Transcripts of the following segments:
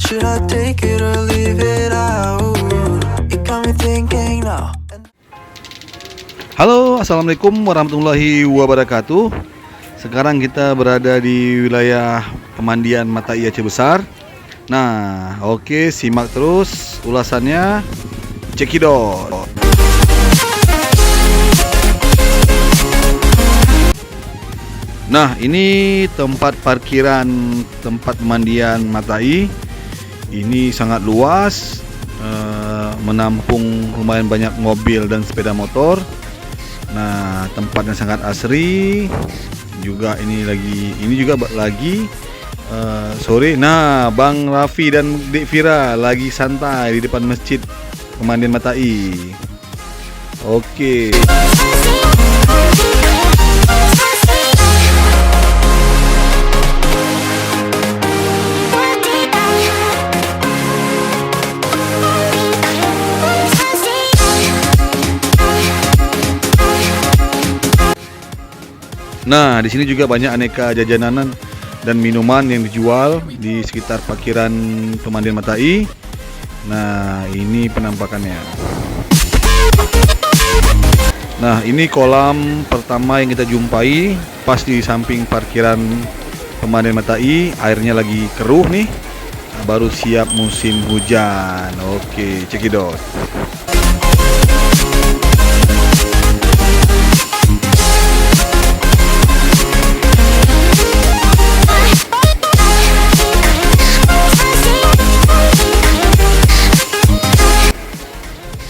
Should I take it or leave it out? It got me thinking now. Halo, assalamualaikum warahmatullahi wabarakatuh. Sekarang kita berada di wilayah pemandian Matai Aceh Besar. Nah, oke, simak terus ulasannya. Cekidot. Nah, ini tempat parkiran tempat pemandian Matai. Ini sangat luas, menampung lumayan banyak mobil dan sepeda motor. Nah, tempatnya sangat asri. Juga ini juga lagi sore. Nah, Bang Raffi dan Dek Fira lagi santai di depan masjid pemandian Matai. Oke. Nah, di sini juga banyak aneka jajanan dan minuman yang dijual di sekitar parkiran pemandian Matai. Nah, ini penampakannya. Nah, ini kolam pertama yang kita jumpai pas di samping parkiran pemandian Matai. Airnya lagi keruh nih, baru siap musim hujan. Oke, cekidot.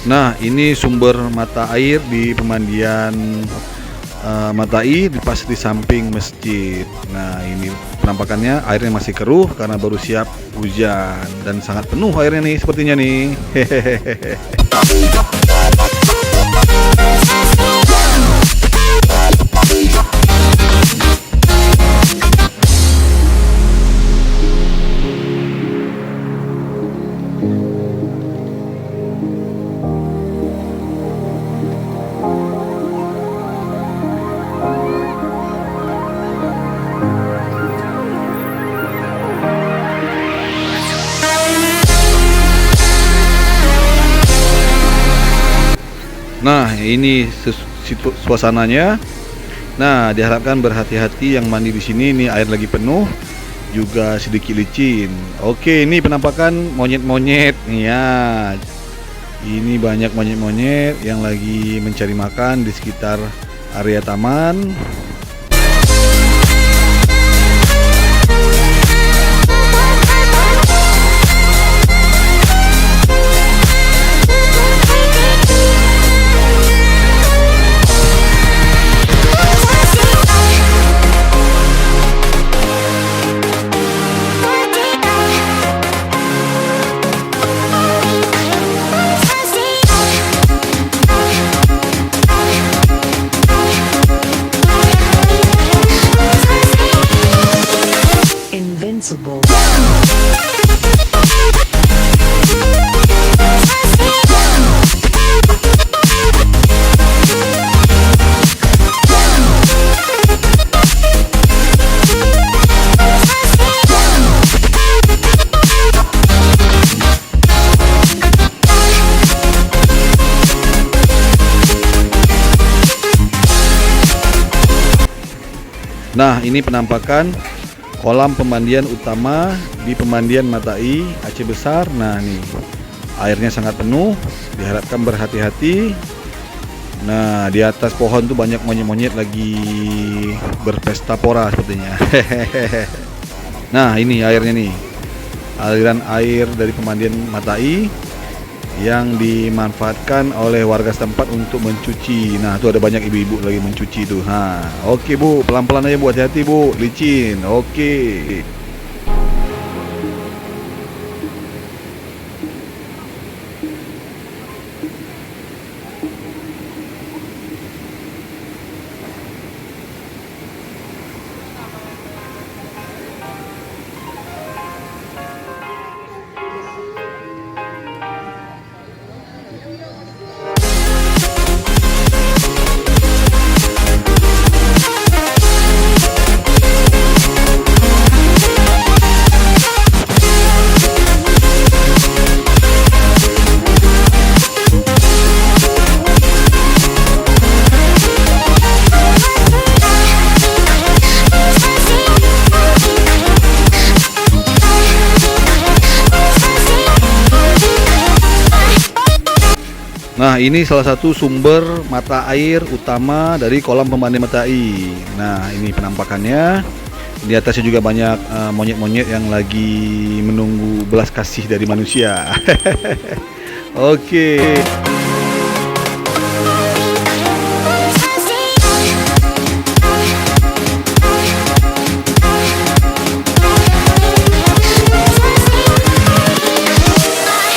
Nah, ini sumber mata air di pemandian Matai, pas di samping masjid. Nah, ini penampakannya, airnya masih keruh karena baru siap hujan dan sangat penuh airnya nih, sepertinya nih. Hehehe. Nah, ini suasananya. Nah, diharapkan berhati-hati yang mandi di sini. Nih air lagi penuh, juga sedikit licin. Oke, ini penampakan monyet-monyet. Ya, ini banyak monyet-monyet yang lagi mencari makan di sekitar area taman. Invincible. Nah, ini penampakan kolam pemandian utama di pemandian Matai Aceh Besar. Nah, nih airnya sangat penuh, diharapkan berhati-hati. Nah, di atas pohon tuh banyak monyet-monyet lagi berpesta pora sepertinya. Nah, ini airnya nih, aliran air dari pemandian Matai yang dimanfaatkan oleh warga setempat untuk mencuci. Nah, tuh ada banyak ibu-ibu lagi mencuci tuh. Oke Bu, pelan-pelan aja Bu, hati-hati Bu, licin. Oke. Nah, ini salah satu sumber mata air utama dari kolam pemandian Matai. Nah, ini penampakannya. Di atasnya juga banyak monyet-monyet yang lagi menunggu belas kasih dari manusia. Oke.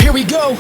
Here we go.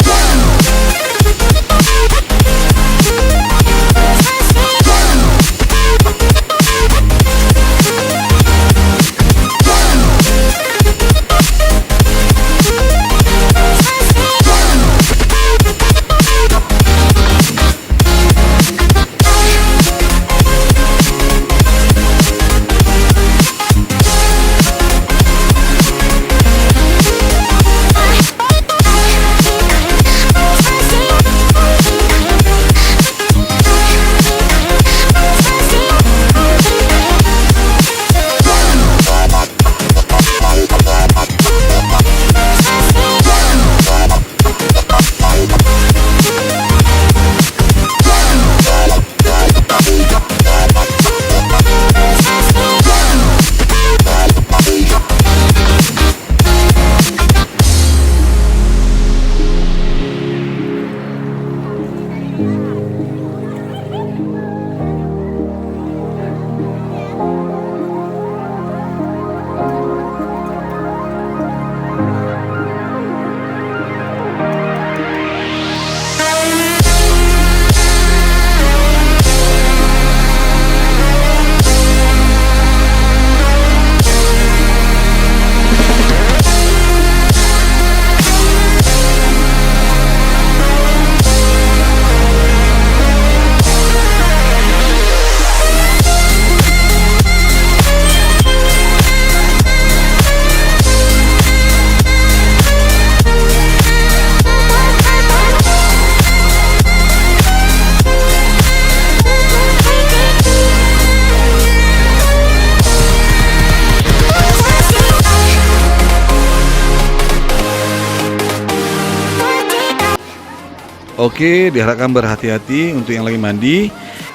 Oke, diharapkan berhati-hati untuk yang lagi mandi.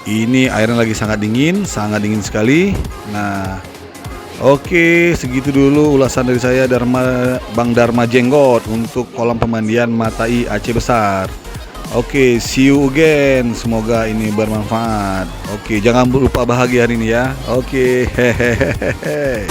Ini airnya lagi sangat dingin sekali. Nah, oke, segitu dulu ulasan dari saya Bang Dharma Jenggot untuk kolam pemandian Matai Aceh Besar. Oke, see you again. Semoga ini bermanfaat. Oke, jangan lupa bahagia hari ini ya. Oke, hehehe.